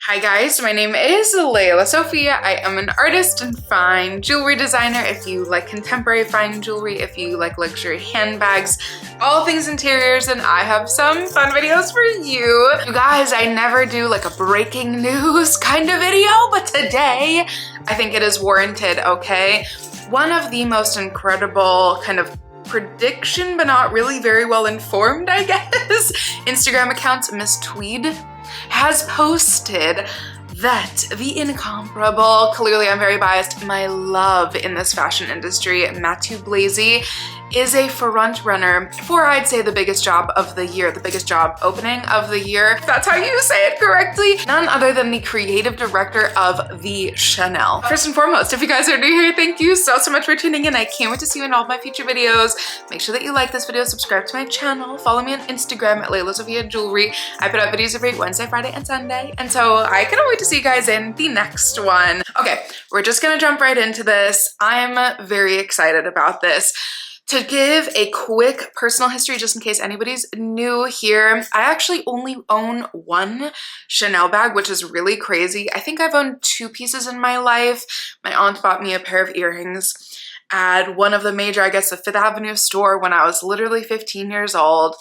Hi guys, my name is Lelasophia. I am an artist and fine jewelry designer. If you like contemporary fine jewelry, if you like luxury handbags, all things interiors, and I have some fun videos for you. You guys, I never do like a breaking news kind of video, but today I think it is warranted, okay? One of the most incredible kind of prediction, but not really very well informed, I guess, Instagram account, Miss Tweed, has posted that the incomparable, clearly I'm very biased, my love in this fashion industry, Matthieu Blazy, is a front runner for, I'd say, the biggest job of the year, the biggest job opening of the year. If that's how you say it correctly. None other than the creative director of the Chanel. First and foremost, if you guys are new here, thank you so much for tuning in. I can't wait to see you in all of my future videos. Make sure that you like this video, subscribe to my channel, follow me on Instagram at lelasophia jewelry. I put out videos every Wednesday, Friday, and Sunday. And so I cannot wait to see you guys in the next one. Okay, we're just gonna jump right into this. I'm very excited about this. To give a quick personal history, just in case anybody's new here, I actually only own one Chanel bag, which is really crazy. I think I've owned two pieces in my life. My aunt bought me a pair of earrings at one of the major, I guess, the Fifth Avenue store when I was literally 15 years old.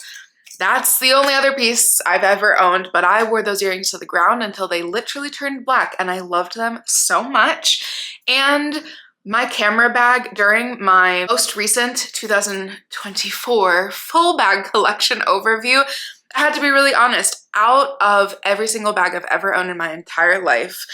That's the only other piece I've ever owned, but I wore those earrings to the ground until they literally turned black, and I loved them so much. And my camera bag during my most recent 2024 full bag collection overview, I had to be really honest, out of every single bag I've ever owned in my entire life,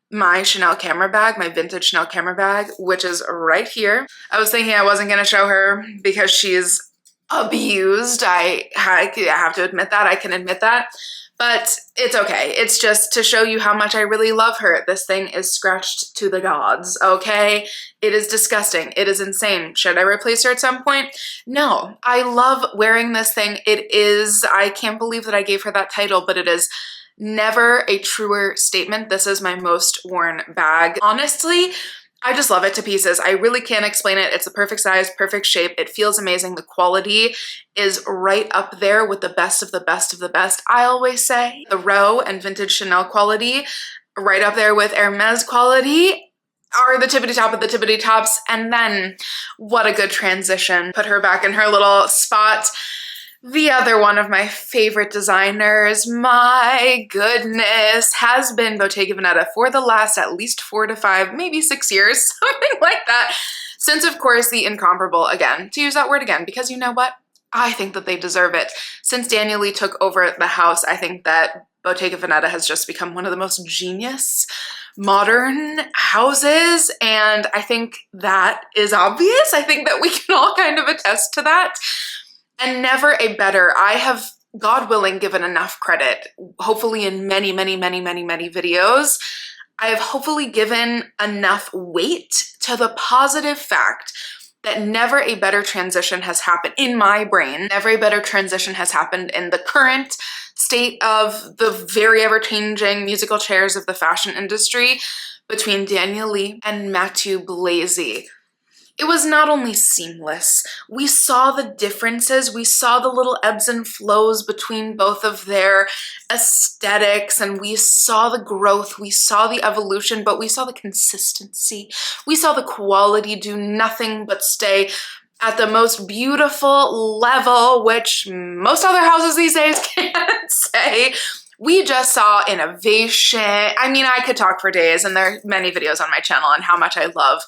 my Chanel camera bag, my vintage Chanel camera bag, which is right here. I was thinking I wasn't gonna show her because she's abused. I have to admit that, I can admit that. But it's okay. It's just to show you how much I really love her. This thing is scratched to the gods, okay? It is disgusting. It is insane. Should I replace her at some point? No. I love wearing this thing. It is, I can't believe that I gave her that title, but it is never a truer statement. This is my most worn bag. Honestly, I just love it to pieces. I really can't explain it. It's the perfect size, perfect shape. It feels amazing. The quality is right up there with the best of the best of the best. I always say the Row and vintage Chanel quality, right up there with Hermes quality, are the tippity top of the tippity tops. And then what a good transition. Put her back in her little spot. The other one of my favorite designers, my goodness, has been Bottega Veneta for the last at least 4 to 5, maybe 6 years, something like that. Since, of course, the incomparable, again, to use that word again, because you know what? I think that they deserve it. Since Daniel Lee took over the house, I think that Bottega Veneta has just become one of the most genius modern houses, and I think that is obvious. I think that we can all kind of attest to that. And never a better, I have, God willing, given enough credit, hopefully in many, many, many, many, many videos, I have hopefully given enough weight to the positive fact that never a better transition has happened in my brain. Never a better transition has happened in the current state of the very ever-changing musical chairs of the fashion industry between Daniel Lee and Matthieu Blazy. It was not only seamless, we saw the differences, we saw the little ebbs and flows between both of their aesthetics, and we saw the growth, we saw the evolution, but we saw the consistency. We saw the quality do nothing but stay at the most beautiful level, which most other houses these days can't say. We just saw innovation. I mean, I could talk for days, and there are many videos on my channel on how much I love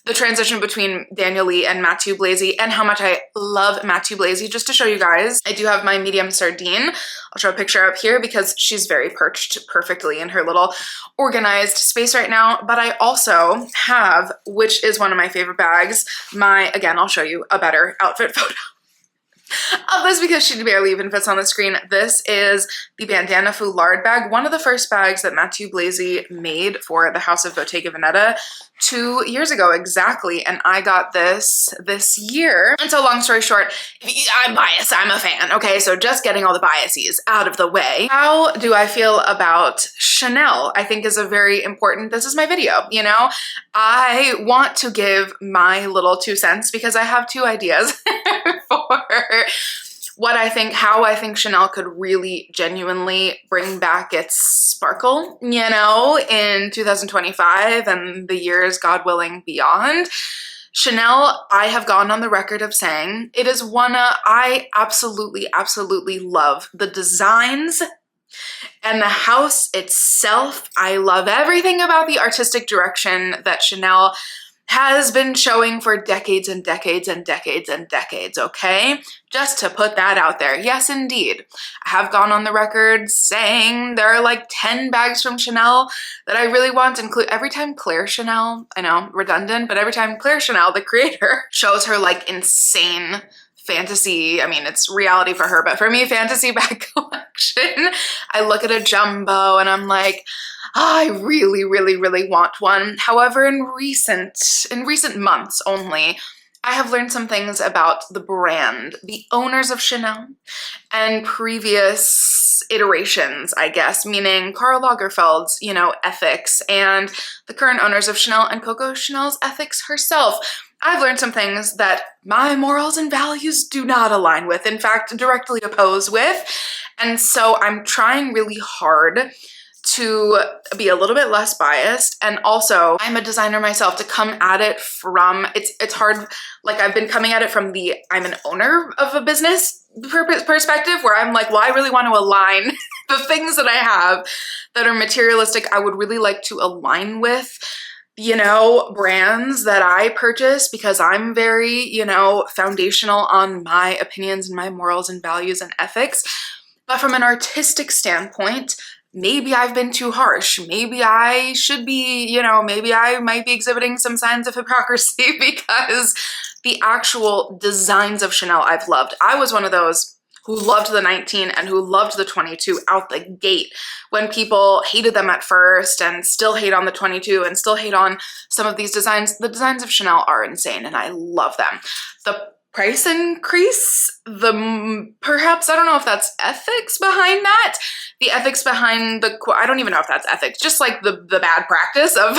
the transition between Daniel Lee and Matthieu Blazy, and how much I love Matthieu Blazy. Just to show you guys, I do have my medium sardine. I'll show a picture up here because she's very perched perfectly in her little organized space right now. But I also have, which is one of my favorite bags, again, I'll show you a better outfit photo of this because she barely even fits on the screen. This is the bandana foulard bag, one of the first bags that Matthieu Blazy made for the House of Bottega Veneta 2 years ago exactly, and I got this year. And so long story short, I'm biased, I'm a fan, okay? So just getting all the biases out of the way. How do I feel about Chanel? I think is a very important, this is my video, you know? I want to give my little 2 cents because I have 2 ideas for how I think Chanel could really genuinely bring back its sparkle, you know, in 2025 and the years, God willing, beyond. Chanel, I have gone on the record of saying it is I absolutely, absolutely love the designs and the house itself. I love everything about the artistic direction that Chanel has been showing for decades and decades and decades and decades, okay? Just to put that out there. Yes, indeed. I have gone on the record saying there are like 10 bags from Chanel that I really want to include. Every time Claire Chanel, I know, redundant, but every time Claire Chanel, the creator, shows her like insane fantasy, I mean, it's reality for her, but for me, fantasy bag collection, I look at a jumbo and I'm like, I really, really, really want one. However, in recent months only, I have learned some things about the brand, the owners of Chanel, and previous iterations, I guess, meaning Karl Lagerfeld's, you know, ethics, and the current owners of Chanel and Coco Chanel's ethics herself. I've learned some things that my morals and values do not align with, in fact, directly oppose with. And so I'm trying really hard to be a little bit less biased. And also, I'm a designer myself, to come at it from, it's hard, like I've been coming at it from the I'm an owner of a business perspective, where I'm like, well, I really want to align the things that I have that are materialistic. I would really like to align with, you know, brands that I purchase, because I'm very, you know, foundational on my opinions and my morals and values and ethics. But from an artistic standpoint, maybe I've been too harsh. Maybe I should be, you know, maybe I might be exhibiting some signs of hypocrisy, because the actual designs of Chanel I've loved. I was one of those who loved the 19 and who loved the 22 out the gate, when people hated them at first and still hate on the 22 and still hate on some of these designs. The designs of Chanel are insane and I love them. The price increase, perhaps, I don't know if that's ethics behind that. The ethics behind I don't even know if that's ethics, just like the bad practice of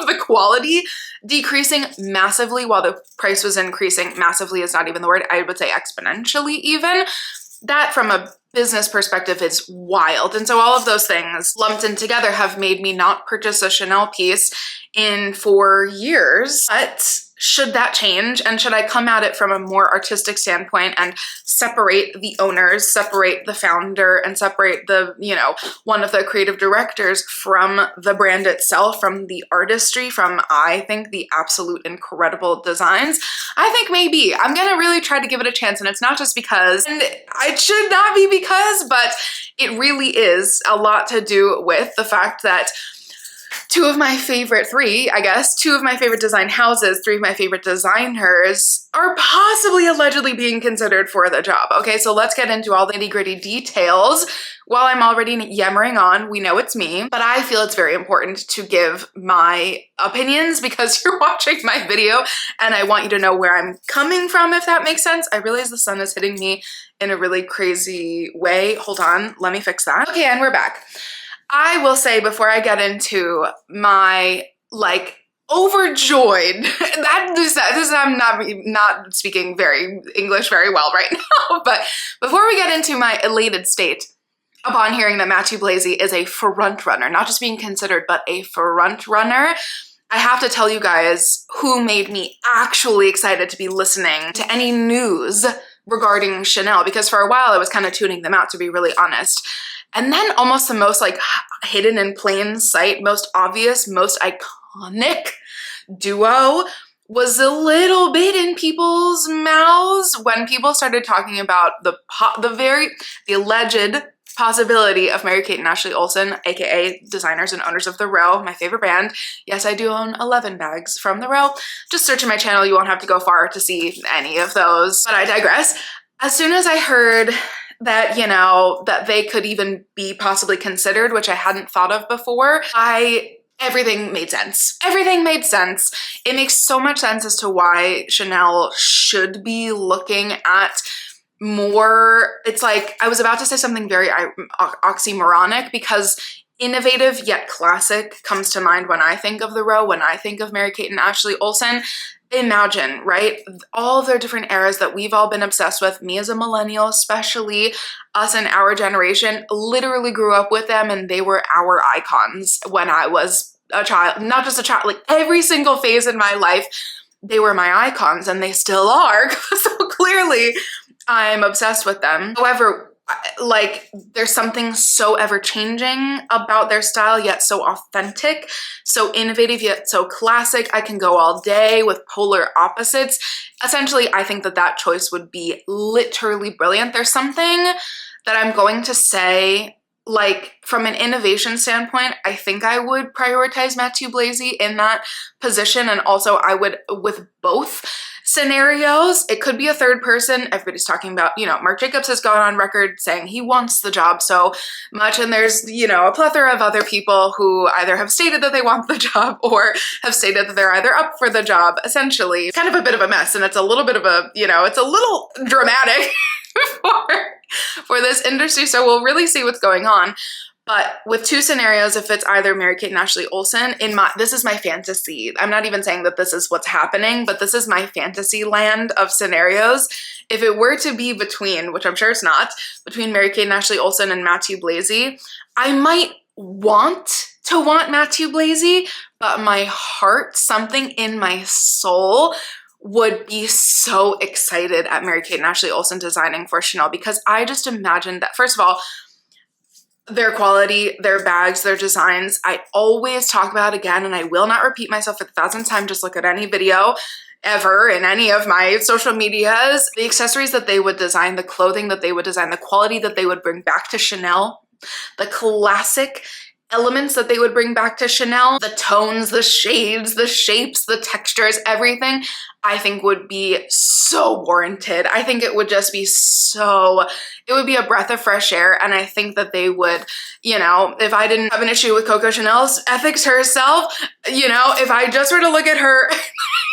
the quality decreasing massively while the price was increasing. Massively is not even the word, I would say exponentially even. That from a business perspective is wild. And so all of those things lumped in together have made me not purchase a Chanel piece in 4 years. But should that change, and should I come at it from a more artistic standpoint and separate the owners, separate the founder, and separate the, you know, one of the creative directors from the brand itself, from the artistry, from, I think, the absolute incredible designs, I think maybe I'm gonna really try to give it a chance. And it's not just because, and it should not be because, but it really is a lot to do with the fact that two of my favorite design houses, 3 of my favorite designers are possibly allegedly being considered for the job. Okay, so let's get into all the nitty-gritty details. While I'm already yammering on, we know it's me, but I feel it's very important to give my opinions, because you're watching my video and I want you to know where I'm coming from, if that makes sense. I realize the sun is hitting me in a really crazy way. Hold on, let me fix that. Okay, and we're back. I will say, before I get into my, like, overjoyed, I'm not speaking English very well right now, but before we get into my elated state upon hearing that Matthieu Blazy is a front runner, not just being considered, but a front runner, I have to tell you guys who made me actually excited to be listening to any news regarding Chanel, because for a while I was kind of tuning them out, to be really honest. And then almost the most like hidden in plain sight, most obvious, most iconic duo was a little bit in people's mouths when people started talking about the alleged possibility of Mary-Kate and Ashley Olsen, aka designers and owners of The Row, my favorite band. Yes, I do own 11 bags from The Row. Just search in my channel, you won't have to go far to see any of those, but I digress. As soon as I heard that, you know, that they could even be possibly considered, which I hadn't thought of before, everything made sense. Everything made sense. It makes so much sense as to why Chanel should be looking at more, it's like, I was about to say something very oxymoronic, because innovative yet classic comes to mind when I think of The Row, when I think of Mary-Kate and Ashley Olsen. imagine, right? All their different eras that we've all been obsessed with, me as a millennial, especially us in our generation, literally grew up with them and they were our icons when I was a child, not just a child, like every single phase in my life, they were my icons and they still are. So clearly I'm obsessed with them. However, like there's something so ever changing about their style, yet so authentic, so innovative, yet so classic. I can go all day with polar opposites. Essentially, I think that that choice would be literally brilliant. There's something that I'm going to say, like from an innovation standpoint, I think I would prioritize Matthieu Blazy in that position. And also I would with both scenarios. It could be a third person. Everybody's talking about, you know, Marc Jacobs has gone on record saying he wants the job so much. And there's, you know, a plethora of other people who either have stated that they want the job or have stated that they're either up for the job. Essentially, it's kind of a bit of a mess. And it's a little bit of a, you know, it's a little dramatic for this industry. So we'll really see what's going on. But with two scenarios, if it's either Mary-Kate and Ashley Olsen, this is my fantasy. I'm not even saying that this is what's happening, but this is my fantasy land of scenarios. If it were to be between, which I'm sure it's not, between Mary-Kate and Ashley Olsen and Matthieu Blazy, I might want Matthieu Blazy, but my heart, something in my soul would be so excited at Mary-Kate and Ashley Olsen designing for Chanel, because I just imagine that, first of all, their quality, their bags, their designs, I always talk about again, and I will not repeat myself for the thousandth time. Just look at any video ever in any of my social medias. The accessories that they would design, the clothing that they would design, the quality that they would bring back to Chanel, the classic elements that they would bring back to Chanel, the tones, the shades, the shapes, the textures, everything, I think would be so warranted. I think it would just be it would be a breath of fresh air. And I think that they would, you know, if I didn't have an issue with Coco Chanel's ethics herself, you know, if I just were to look at her,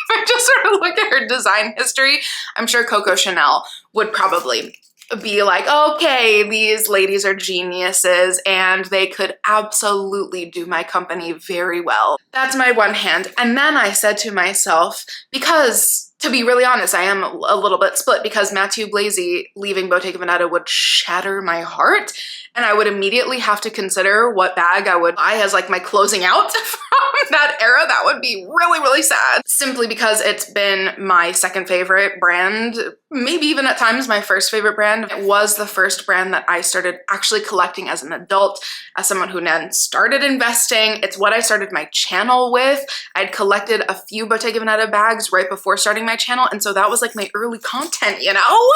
her design history, I'm sure Coco Chanel would probably be like, okay, these ladies are geniuses and they could absolutely do my company very well. That's my one hand. And then I said to myself, because to be really honest, I am a little bit split, because Matthieu Blazy leaving Bottega Veneta would shatter my heart. And I would immediately have to consider what bag I would buy as like my closing out from that era. That would be really, really sad. Simply because it's been my second favorite brand, maybe even at times my first favorite brand. It was the first brand that I started actually collecting as an adult, as someone who then started investing. It's what I started my channel with. I'd collected a few Bottega Veneta bags right before starting my channel. And so that was like my early content, you know?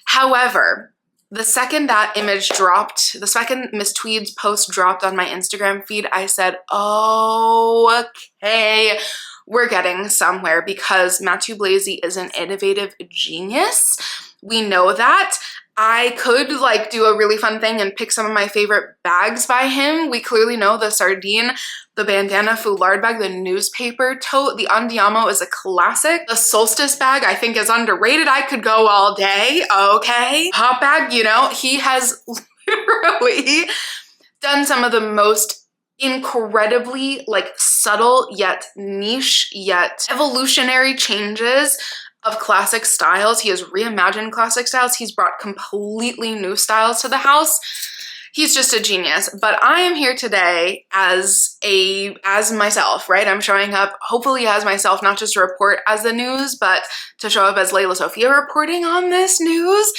However, the second that image dropped, the second Miss Tweed's post dropped on my Instagram feed, I said, oh, okay, we're getting somewhere, because Matthieu Blazy is an innovative genius. We know that. I could like do a really fun thing and pick some of my favorite bags by him. We clearly know the sardine, the bandana foulard bag, the newspaper tote, the Andiamo is a classic. The solstice bag I think is underrated. I could go all day, okay. Hot bag, you know, he has literally done some of the most incredibly like subtle yet niche yet evolutionary changes of classic styles. He has reimagined classic styles. He's brought completely new styles to the house. He's just a genius. But I am here today as myself, right? I'm showing up hopefully as myself, not just to report as the news, but to show up as lelasophia reporting on this news,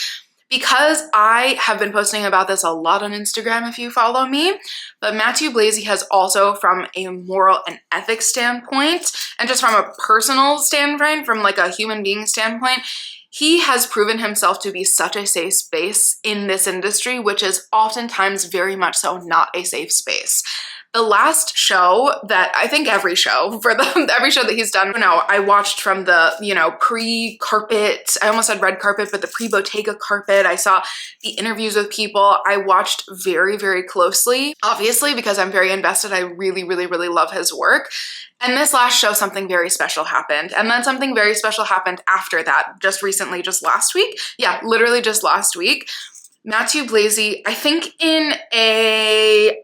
because I have been posting about this a lot on Instagram if you follow me. But Matthieu Blazy has also, from a moral and ethics standpoint, and just from a personal standpoint, from like a human being standpoint, he has proven himself to be such a safe space in this industry, which is oftentimes very much so not a safe space. The last show that, I think every show that he's done, I watched from the, you know, pre-carpet, I almost said red carpet, but the pre-Bottega carpet. I saw the interviews with people. I watched very, very closely, obviously, because I'm very invested. I really, really, really love his work. And this last show, something very special happened. And then something very special happened after that, just recently, just last week. Yeah, literally just last week. Matthieu Blazy, I think in a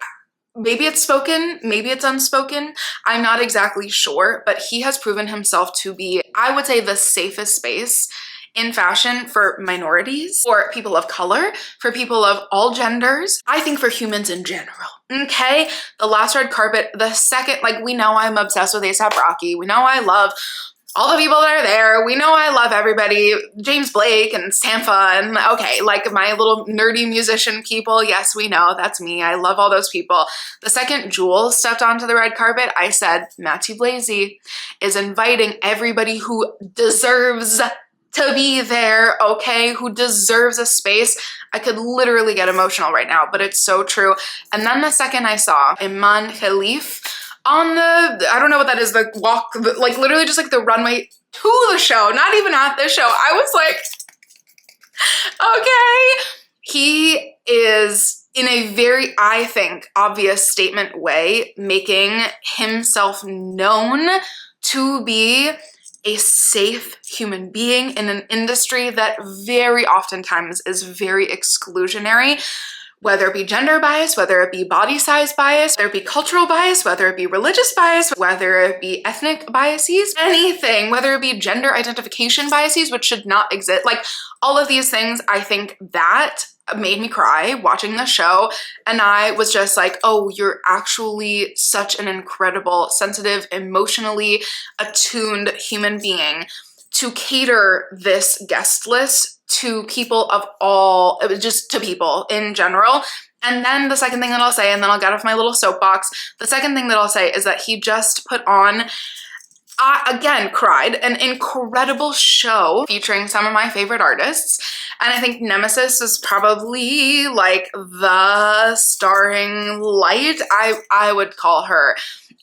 maybe it's spoken, maybe it's unspoken. I'm not exactly sure, but he has proven himself to be, I would say, the safest space in fashion for minorities, for people of color, for people of all genders. I think for humans in general. Okay, the last red carpet, the second, like, we know I'm obsessed with A$AP Rocky. We know I love all the people that are there. We know I love everybody, James Blake and Sampha and okay, like my little nerdy musician people. Yes, we know, that's me. I love all those people. The second Jewel stepped onto the red carpet, I said, Matthieu Blazy is inviting everybody who deserves to be there, okay, who deserves a space. I could literally get emotional right now, but it's so true. And then the second I saw Iman Khalif on the, I don't know what that is, the walk, like literally just like the runway to the show, not even at the show. I was like, okay. He is in a very, I think, obvious statement way, making himself known to be a safe human being in an industry that very oftentimes is very exclusionary. Whether it be gender bias, whether it be body size bias, whether it be cultural bias, whether it be religious bias, whether it be ethnic biases, anything, whether it be gender identification biases, which should not exist. Like all of these things, I think that made me cry watching the show. And I was just like, oh, you're actually such an incredible, sensitive, emotionally attuned human being to cater this guest list to people of all, just to people in general. And then the second thing that I'll say, and then I'll get off my little soapbox, the second thing that I'll say is that he just put on, again, cried, an incredible show featuring some of my favorite artists. And I think Nemesis is probably like the starring light. I would call her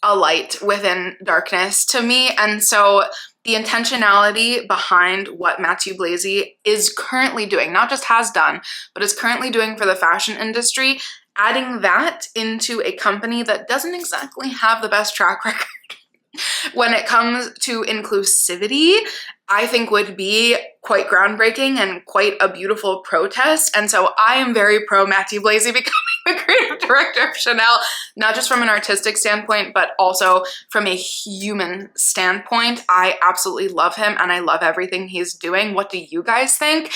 a light within darkness to me. And so the intentionality behind what Matthieu Blazy is currently doing, not just has done, but is currently doing for the fashion industry, adding that into a company that doesn't exactly have the best track record when it comes to inclusivity, I think would be quite groundbreaking and quite a beautiful protest. And so I am very pro Matthieu Blazy becoming the creative director of Chanel, not just from an artistic standpoint, but also from a human standpoint. I absolutely love him and I love everything he's doing. What do you guys think?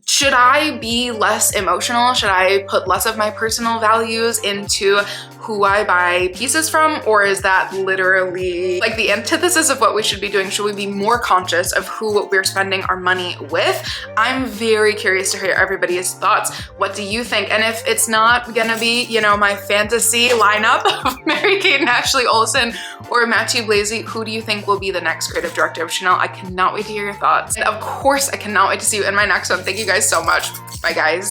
Should I be less emotional? Should I put less of my personal values into who I buy pieces from? Or is that literally like the antithesis of what we should be doing? Should we be more conscious of who we're spending our money with? I'm very curious to hear everybody's thoughts. What do you think? And if it's not gonna be, you know, my fantasy lineup of Mary-Kate and Ashley Olsen or Matthieu Blazy, who do you think will be the next creative director of Chanel? I cannot wait to hear your thoughts. And of course, I cannot wait to see you in my next one. Thank you guys so much. Bye guys.